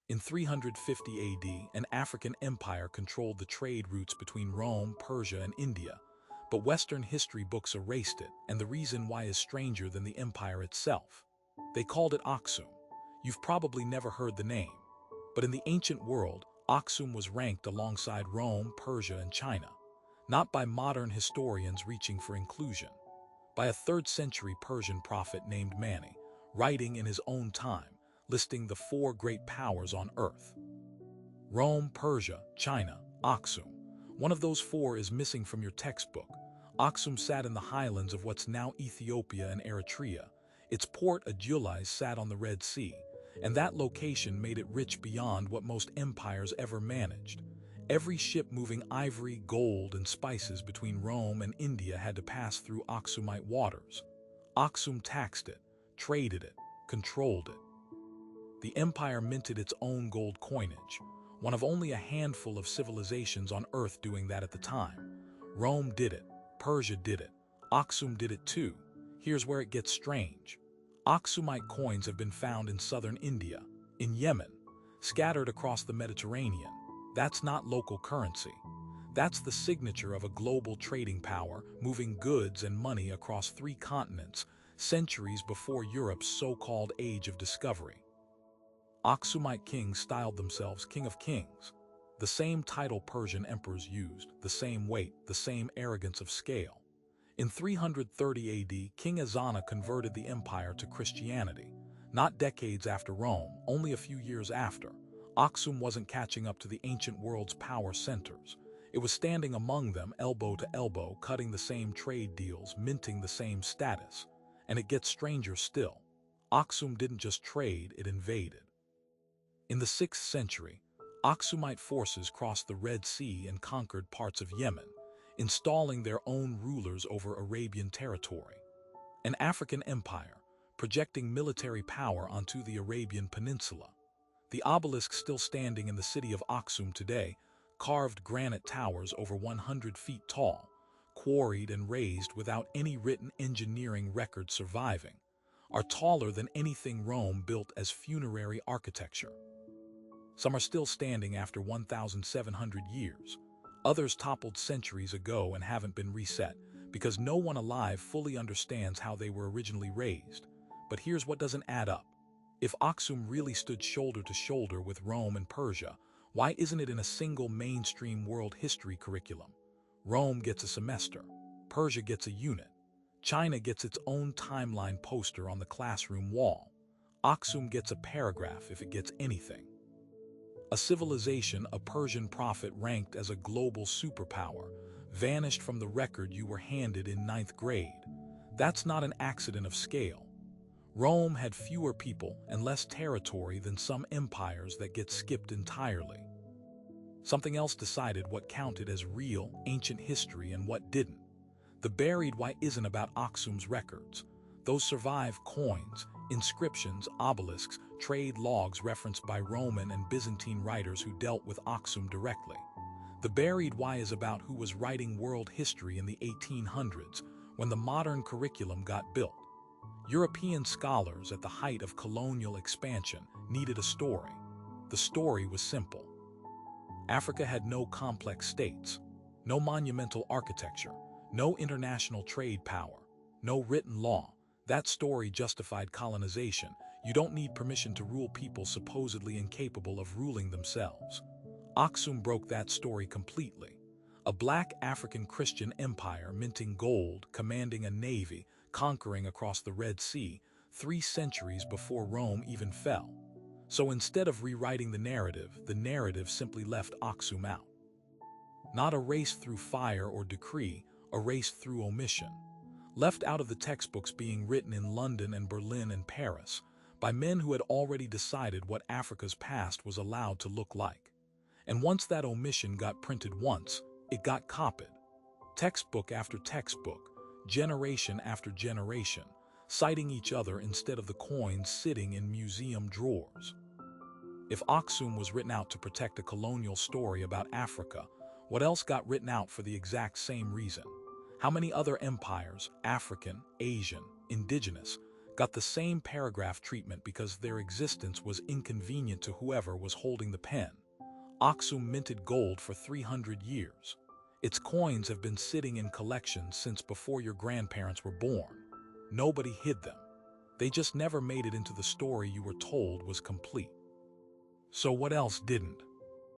In 350 AD, an African empire controlled the trade routes between Rome, Persia, and India, but Western history books erased it, and the reason why is stranger than the empire itself. They called it Aksum. You've probably never heard the name, but in the ancient world, Aksum was ranked alongside Rome, Persia, and China, not by modern historians reaching for inclusion, by a 3rd century Persian prophet named Mani, writing in his own time, listing the 4 great powers on earth. Rome, Persia, China, Aksum. One of those 4 is missing from your textbook. Aksum sat in the highlands of what's now Ethiopia and Eritrea. Its port, Adulis, sat on the Red Sea, and that location made it rich beyond what most empires ever managed. Every ship moving ivory, gold, and spices between Rome and India had to pass through Aksumite waters. Aksum taxed it, traded it, controlled it. The empire minted its own gold coinage, one of only a handful of civilizations on Earth doing that at the time. Rome did it, Persia did it, Aksum did it too. Here's where it gets strange. Aksumite coins have been found in southern India, in Yemen, scattered across the Mediterranean. That's not local currency. That's the signature of a global trading power moving goods and money across 3 continents, centuries before Europe's so-called Age of Discovery. Aksumite kings styled themselves King of Kings, the same title Persian emperors used, the same weight, the same arrogance of scale. In 330 AD, King Ezana converted the empire to Christianity, not decades after Rome, only a few years after. Aksum wasn't catching up to the ancient world's power centers. It was standing among them, elbow to elbow, cutting the same trade deals, minting the same status. And it gets stranger still. Aksum didn't just trade, it invaded. In the 6th century, Aksumite forces crossed the Red Sea and conquered parts of Yemen, installing their own rulers over Arabian territory. An African empire, projecting military power onto the Arabian Peninsula. The obelisk still standing in the city of Aksum today, carved granite towers over 100 feet tall, quarried and raised without any written engineering record surviving, are taller than anything Rome built as funerary architecture. Some are still standing after 1,700 years. Others toppled centuries ago and haven't been reset, because no one alive fully understands how they were originally raised. But here's what doesn't add up. If Aksum really stood shoulder to shoulder with Rome and Persia, why isn't it in a single mainstream world history curriculum? Rome gets a semester, Persia gets a unit, China gets its own timeline poster on the classroom wall. Aksum gets a paragraph if it gets anything. A civilization a Persian prophet ranked as a global superpower vanished from the record you were handed in 9th grade. That's not an accident of scale. Rome had fewer people and less territory than some empires that get skipped entirely. Something else decided what counted as real, ancient history and what didn't. The buried why isn't about Aksum's records. Those survive: coins, inscriptions, obelisks, trade logs referenced by Roman and Byzantine writers who dealt with Aksum directly. The buried why is about who was writing world history in the 1800s when the modern curriculum got built. European scholars at the height of colonial expansion needed a story. The story was simple. Africa had no complex states, no monumental architecture, no international trade power, no written law. That story justified colonization. You don't need permission to rule people supposedly incapable of ruling themselves. Aksum broke that story completely. A black African Christian empire minting gold, commanding a navy, conquering across the Red Sea 3 centuries before Rome even fell. So instead of rewriting the narrative simply left Aksum out. Not a race through fire or decree, a race through omission. Left out of the textbooks being written in London and Berlin and Paris by men who had already decided what Africa's past was allowed to look like. And once that omission got printed once, it got copied. Textbook after textbook, generation after generation, citing each other instead of the coins sitting in museum drawers. If Aksum was written out to protect a colonial story about Africa, what else got written out for the exact same reason? How many other empires, African, Asian, indigenous, got the same paragraph treatment because their existence was inconvenient to whoever was holding the pen. Aksum minted gold for 300 years. Its coins have been sitting in collections since before your grandparents were born. Nobody hid them. They just never made it into the story you were told was complete. So what else didn't?